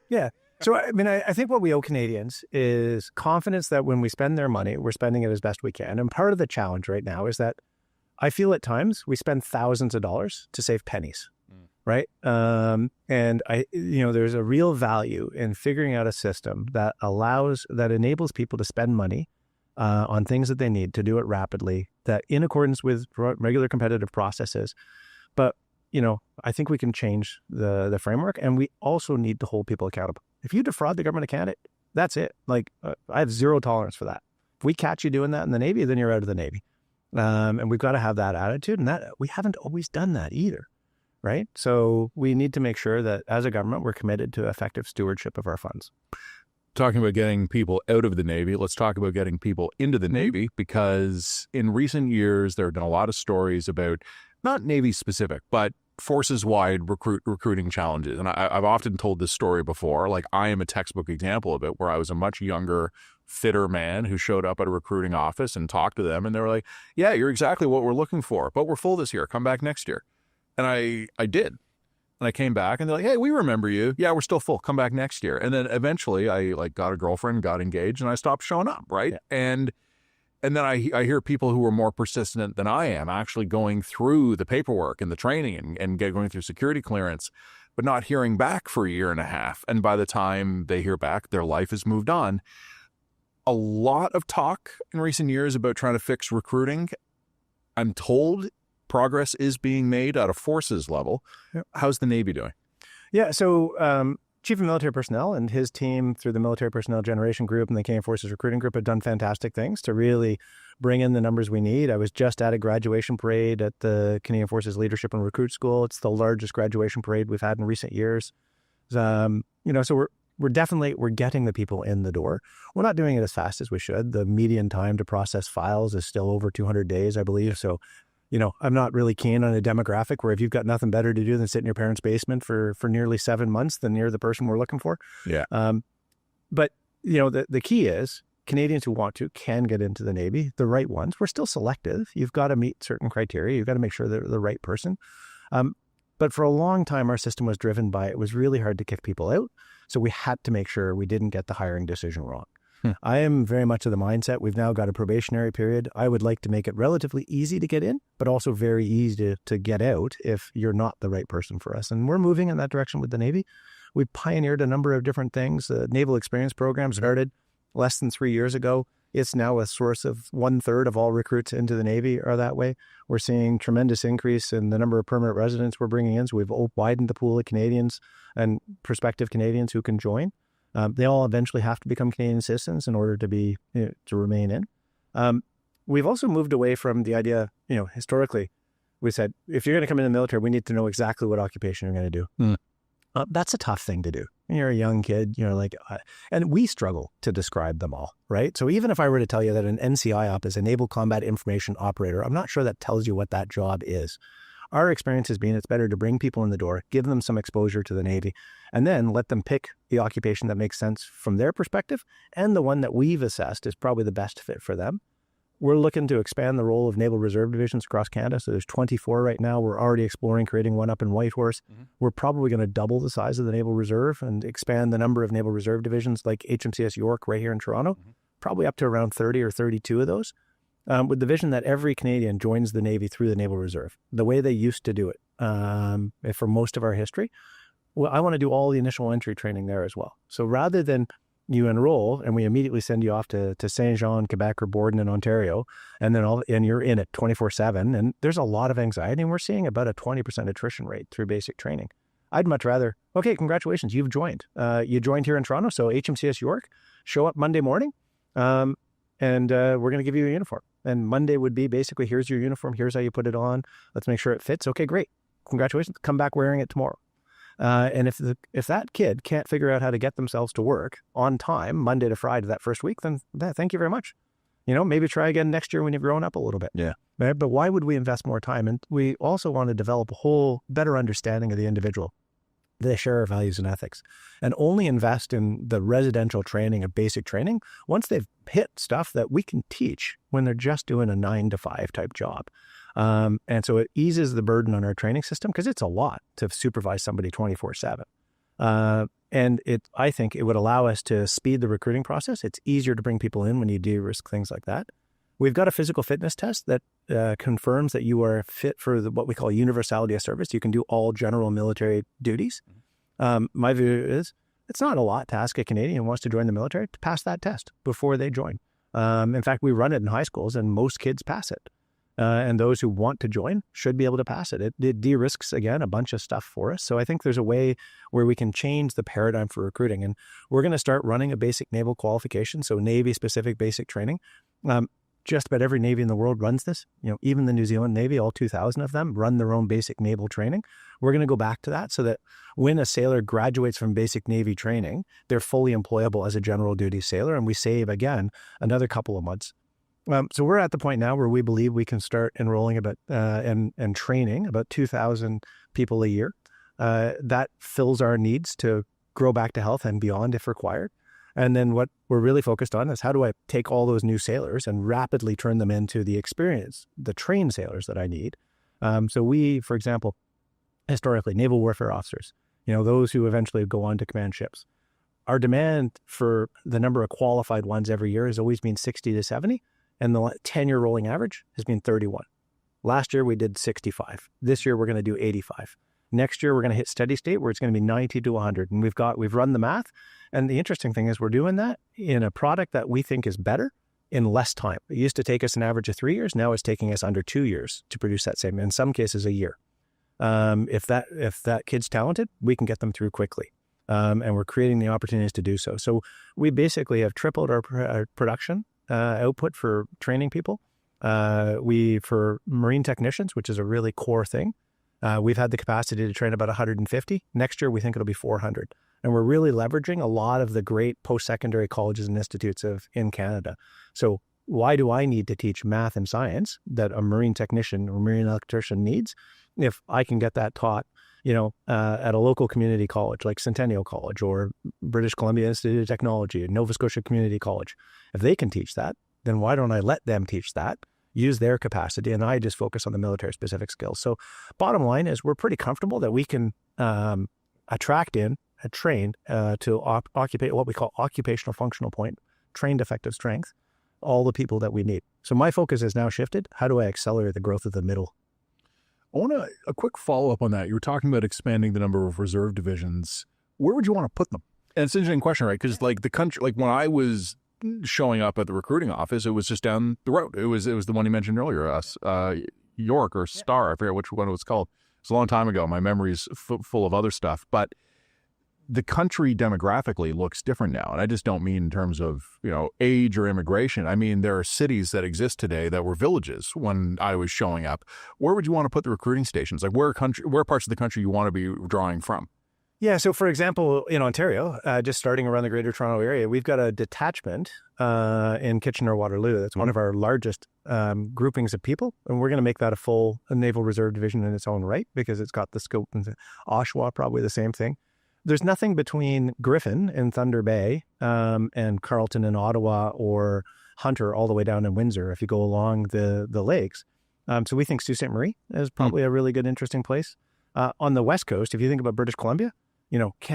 Yeah. So, I mean, I think what we owe Canadians is confidence that when we spend their money, we're spending it as best we can. And part of the challenge right now is that I feel at times we spend thousands of dollars to save pennies. Right. And there's a real value in figuring out a system that enables people to spend money on things that they need to do it rapidly, that in accordance with regular competitive processes. But, I think we can change the framework, and we also need to hold people accountable. If you defraud the government of Canada, that's it. I have zero tolerance for that. If we catch you doing that in the Navy, then you're out of the Navy. And we've got to have that attitude, and that we haven't always done that either. Right. So we need to make sure that as a government, we're committed to effective stewardship of our funds. Talking about getting people out of the Navy, let's talk about getting people into the Navy, because in recent years, there have been a lot of stories about not Navy specific, but forces-wide recruiting challenges. And I've often told this story before. I am a textbook example of it, where I was a much younger, fitter man who showed up at a recruiting office and talked to them. And they were like, yeah, you're exactly what we're looking for, but we're full this year. Come back next year. And I did. And I came back and they're like, hey, we remember you. Yeah, we're still full. Come back next year. And then eventually I got a girlfriend, got engaged, and I stopped showing up. Right. Yeah. And then I hear people who are more persistent than I am actually going through the paperwork and the training and going through security clearance, but not hearing back for a year and a half. And by the time they hear back, their life has moved on. A lot of talk in recent years about trying to fix recruiting. I'm told progress is being made at a forces level. Yep. How's the Navy doing? Yeah, so Chief of Military Personnel and his team through the Military Personnel Generation Group and the Canadian Forces Recruiting Group have done fantastic things to really bring in the numbers we need. I was just at a graduation parade at the Canadian Forces Leadership and Recruit School. It's the largest graduation parade we've had in recent years. So we're getting the people in the door. We're not doing it as fast as we should. The median time to process files is still over 200 days, I believe. So I'm not really keen on a demographic where if you've got nothing better to do than sit in your parents' basement for nearly 7 months, then you're the person we're looking for. Yeah. But the key is Canadians who want to can get into the Navy, the right ones. We're still selective. You've got to meet certain criteria. You've got to make sure they're the right person. But for a long time, our system was driven by, it was really hard to kick people out. So we had to make sure we didn't get the hiring decision wrong. I am very much of the mindset. We've now got a probationary period. I would like to make it relatively easy to get in, but also very easy to get out if you're not the right person for us. And we're moving in that direction with the Navy. We pioneered a number of different things. The Naval Experience Program started less than 3 years ago. It's now a source of 1/3 of all recruits into the Navy are that way. We're seeing tremendous increase in the number of permanent residents we're bringing in. So we've widened the pool of Canadians and prospective Canadians who can join. They all eventually have to become Canadian citizens in order to remain in. We've also moved away from the idea, historically, we said, if you're going to come in the military, we need to know exactly what occupation you're going to do. That's a tough thing to do. When you're a young kid, and we struggle to describe them all, right? So even if I were to tell you that an NCI op is a Naval Combat Information Operator, I'm not sure that tells you what that job is. Our experience has been it's better to bring people in the door, give them some exposure to the Navy, and then let them pick the occupation that makes sense from their perspective and the one that we've assessed is probably the best fit for them. we're looking to expand the role of Naval Reserve Divisions across Canada. So there's 24 right now. We're already exploring creating one up in Whitehorse. We're probably going to double the size of the Naval Reserve and expand the number of Naval Reserve Divisions like HMCS York right here in Toronto, probably up to around 30 or 32 of those, with the vision that every Canadian joins the Navy through the Naval Reserve, the way they used to do it for most of our history. Well, I want to do all the initial entry training there as well. So rather than you enroll and we immediately send you off to Saint Jean, Quebec, or Borden in Ontario, and then you're in it 24/7, and there's a lot of anxiety, and we're seeing about a 20% attrition rate through basic training. I'd much rather, okay, congratulations, you've joined. You joined here in Toronto, so HMCS York, show up Monday morning, and we're going to give you a uniform. And Monday would be basically, here's your uniform, here's how you put it on, let's make sure it fits. Okay, great, congratulations, come back wearing it tomorrow. And if that kid can't figure out how to get themselves to work on time, Monday to Friday, that first week, then thank you very much. Maybe try again next year when you've grown up a little bit. Yeah. Right? But why would we invest more time? And we also want to develop a whole better understanding of the individual. They share our values and ethics, and only invest in the residential training of basic training once they've hit stuff that we can teach when they're just doing a 9-to-5 type job. And so it eases the burden on our training system because it's a lot to supervise somebody 24/7. And I think it would allow us to speed the recruiting process. It's easier to bring people in when you de-risk things like that. We've got a physical fitness test that confirms that you are fit for what we call universality of service. You can do all general military duties. My view is it's not a lot to ask a Canadian who wants to join the military to pass that test before they join. In fact, we run it in high schools and most kids pass it. And those who want to join should be able to pass it. It de-risks, again, a bunch of stuff for us. So I think there's a way where we can change the paradigm for recruiting. And we're going to start running a basic naval qualification, so Navy-specific basic training. Just about every Navy in the world runs this. Even the New Zealand Navy, all 2,000 of them, run their own basic naval training. We're going to go back to that so that when a sailor graduates from basic Navy training, they're fully employable as a general duty sailor, and we save, again, another couple of months. So we're at the point now where we believe we can start enrolling about and training about 2,000 people a year. That fills our needs to grow back to health and beyond if required. And then what we're really focused on is how do I take all those new sailors and rapidly turn them into the trained sailors that I need. So we, for example, historically, naval warfare officers, those who eventually go on to command ships. Our demand for the number of qualified ones every year has always been 60 to 70, and the 10-year rolling average has been 31. Last year, we did 65. This year, we're going to do 85. Next year, we're going to hit steady state where it's going to be 90 to 100. And we've run the math. And the interesting thing is we're doing that in a product that we think is better in less time. It used to take us an average of 3 years. Now it's taking us under 2 years to produce that same, in some cases, a year. If that kid's talented, we can get them through quickly. And we're creating the opportunities to do so. So we basically have tripled our production output for training people. For marine technicians, which is a really core thing, we've had the capacity to train about 150. Next year, we think it'll be 400. And we're really leveraging a lot of the great post-secondary colleges and institutes in Canada. So why do I need to teach math and science that a marine technician or marine electrician needs if I can get that taught, at a local community college like Centennial College or British Columbia Institute of Technology or Nova Scotia Community College? If they can teach that, then why don't I let them teach that, use their capacity, and I just focus on the military-specific skills? So bottom line is we're pretty comfortable that we can attract in and train to occupy what we call occupational functional point, trained effective strength, all the people that we need. So my focus has now shifted. How do I accelerate the growth of the middle? I want a quick follow-up on that. You were talking about expanding the number of reserve divisions. Where would you want to put them? And it's an interesting question, right? Because the country, when I was showing up at the recruiting office, it was just down the road. It was the one you mentioned earlier, York or Star. I forget which one it was called. It's a long time ago. My memory's full of other stuff. But the country demographically looks different now. And I just don't mean in terms of, age or immigration. I mean, there are cities that exist today that were villages when I was showing up. Where would you want to put the recruiting stations? Where parts of the country you want to be drawing from? Yeah. So for example, in Ontario, just starting around the Greater Toronto area, we've got a detachment in Kitchener-Waterloo. That's one of our largest groupings of people. And we're going to make that a Naval Reserve Division in its own right because it's got the scope. And Oshawa, probably the same thing. there's nothing between Griffin in Thunder Bay and Carleton in Ottawa or Hunter all the way down in Windsor if you go along the lakes. So we think Sault Ste. Marie is probably a really good, interesting place. On the West Coast, if you think about British Columbia,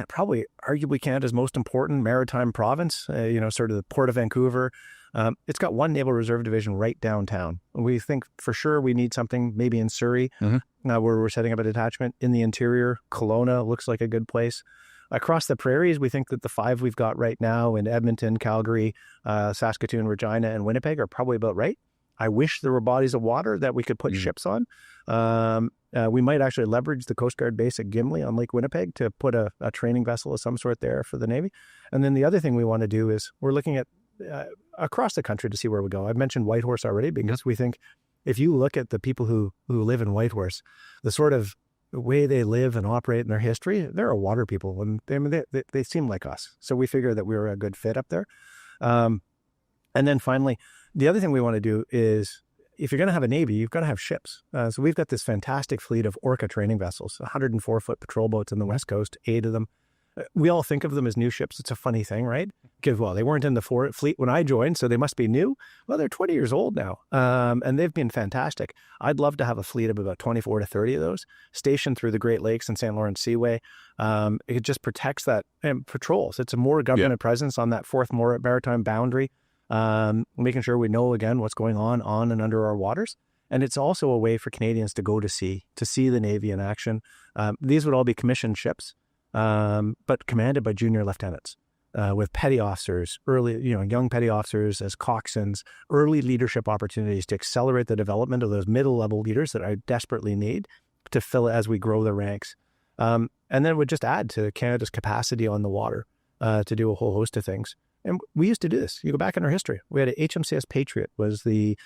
probably arguably Canada's most important maritime province, sort of the Port of Vancouver. It's got one Naval Reserve Division right downtown. We think for sure we need something maybe in Surrey, where we're setting up a detachment. In the interior, Kelowna looks like a good place. Across the prairies, we think that the 5 we've got right now in Edmonton, Calgary, Saskatoon, Regina, and Winnipeg are probably about right. I wish there were bodies of water that we could put ships on. We might actually leverage the Coast Guard base at Gimli on Lake Winnipeg to put a training vessel of some sort there for the Navy. And then the other thing we want to do is we're looking at across the country to see where we go. I've mentioned Whitehorse already because we think if you look at the people who live in Whitehorse, the sort of way they live and operate in their history, they're a water people, and they seem like us. So we figure that we were a good fit up there. And then finally, the other thing we want to do is if you're going to have a Navy, you've got to have ships. So we've got this fantastic fleet of Orca training vessels, 104-foot patrol boats on the West Coast, 8 of them. We all think of them as new ships. It's a funny thing, right? Because, they weren't in the fleet when I joined, so they must be new. Well, they're 20 years old now, and they've been fantastic. I'd love to have a fleet of about 24 to 30 of those stationed through the Great Lakes and St. Lawrence Seaway. It just protects that and patrols. It's a more government presence on that fourth maritime boundary, making sure we know, again, what's going on and under our waters. And it's also a way for Canadians to go to sea, to see the Navy in action. These would all be commissioned ships. But commanded by junior lieutenants, with petty officers, young petty officers as coxswains, early leadership opportunities to accelerate the development of those middle-level leaders that I desperately need to fill it as we grow the ranks. And then it would just add to Canada's capacity on the water to do a whole host of things. And we used to do this. You go back in our history. We had a HMCS Patriot, was the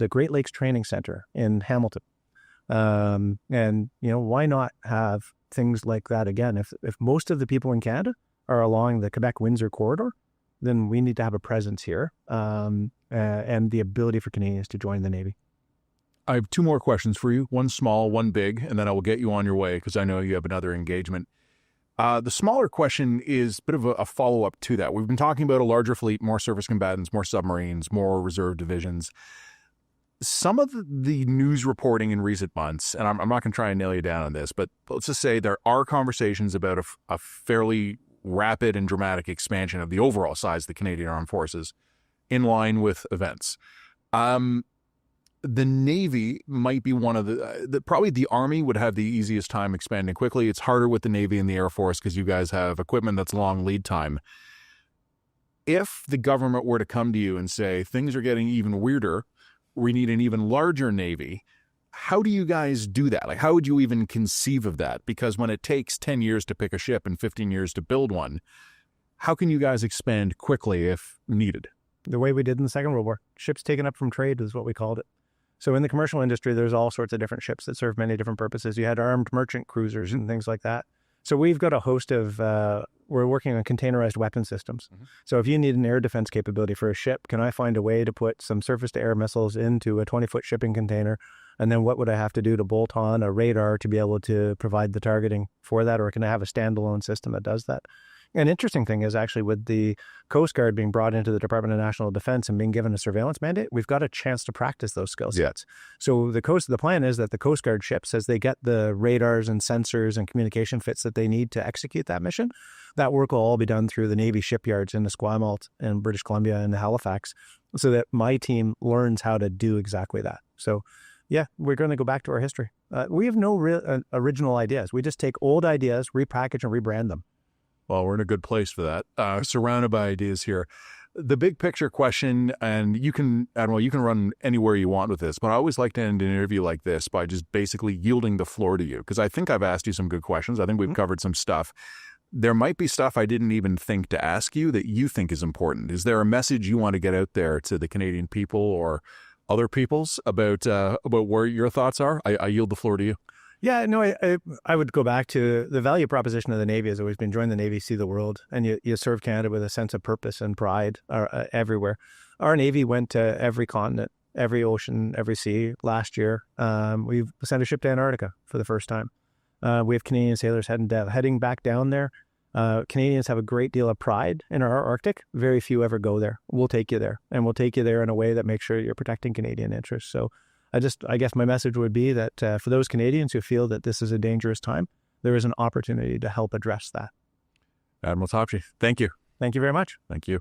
Great Lakes Training Center in Hamilton. And why not have things like that again? If most of the people in Canada are along the Quebec-Windsor corridor, then we need to have a presence here and the ability for Canadians to join the Navy. I have 2 more questions for you, one small, one big, and then I will get you on your way because I know you have another engagement. The smaller question is a bit of a follow-up to that. We've been talking about a larger fleet, more surface combatants, more submarines, more reserve divisions. Some of the news reporting in recent months, and I'm not going to try and nail you down on this, but let's just say there are conversations about a fairly rapid and dramatic expansion of the overall size of the Canadian Armed Forces in line with events. The Navy might be one of probably the Army would have the easiest time expanding quickly. It's harder with the Navy and the Air Force because you guys have equipment that's long lead time. If the government were to come to you and say, things are getting even weirder, we need an even larger Navy, how do you guys do that? Like, how would you even conceive of that? Because when it takes 10 years to pick a ship and 15 years to build one, how can you guys expand quickly if needed? The way we did in the Second World War. Ships taken up from trade is what we called it. So in the commercial industry, there's all sorts of different ships that serve many different purposes. You had armed merchant cruisers and things like that. So we've got a host of, we're working on containerized weapon systems. So if you need an air defense capability for a ship, can I find a way to put some surface-to-air missiles into a 20-foot shipping container? And then what would I have to do to bolt on a radar to be able to provide the targeting for that? Or can I have a standalone system that does that? An interesting thing is actually with the Coast Guard being brought into the Department of National Defense and being given a surveillance mandate, we've got a chance to practice those skill sets. So the plan is that the Coast Guard ships, as they get the radars and sensors and communication fits that they need to execute that mission, that work will all be done through the Navy shipyards in Esquimalt and British Columbia and Halifax, so that my team learns how to do exactly that. So yeah, we're going to go back to our history. We have no real original ideas. We just take old ideas, repackage and rebrand them. Well, we're in a good place for that. Surrounded by ideas here. The big picture question, and you can, Admiral, you can run anywhere you want with this, but I always like to end an interview like this by just basically yielding the floor to you, because I think I've asked you some good questions. I think we've covered some stuff. There might be stuff I didn't even think to ask you that you think is important. Is there a message you want to get out there to the Canadian people or other peoples about where your thoughts are? I yield the floor to you. Yeah, no, I would go back to the value proposition of the Navy has always been join the Navy, see the world, and you serve Canada with a sense of purpose and pride everywhere. Our Navy went to every continent, every ocean, every sea last year. We've sent a ship to Antarctica for the first time. We have Canadian sailors heading back down there. Canadians have a great deal of pride in our Arctic. Very few ever go there. We'll take you there, and we'll take you there in a way that makes sure you're protecting Canadian interests. So I guess my message would be that for those Canadians who feel that this is a dangerous time, there is an opportunity to help address that. Admiral Topshee, thank you. Thank you very much. Thank you.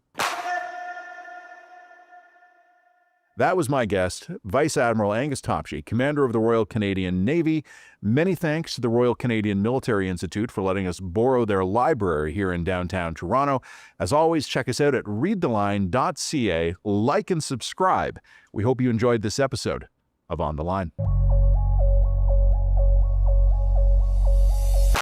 That was my guest, Vice-Admiral Angus Topshee, Commander of the Royal Canadian Navy. Many thanks to the Royal Canadian Military Institute for letting us borrow their library here in downtown Toronto. As always, check us out at readtheline.ca. Like and subscribe. We hope you enjoyed this episode of On the Line.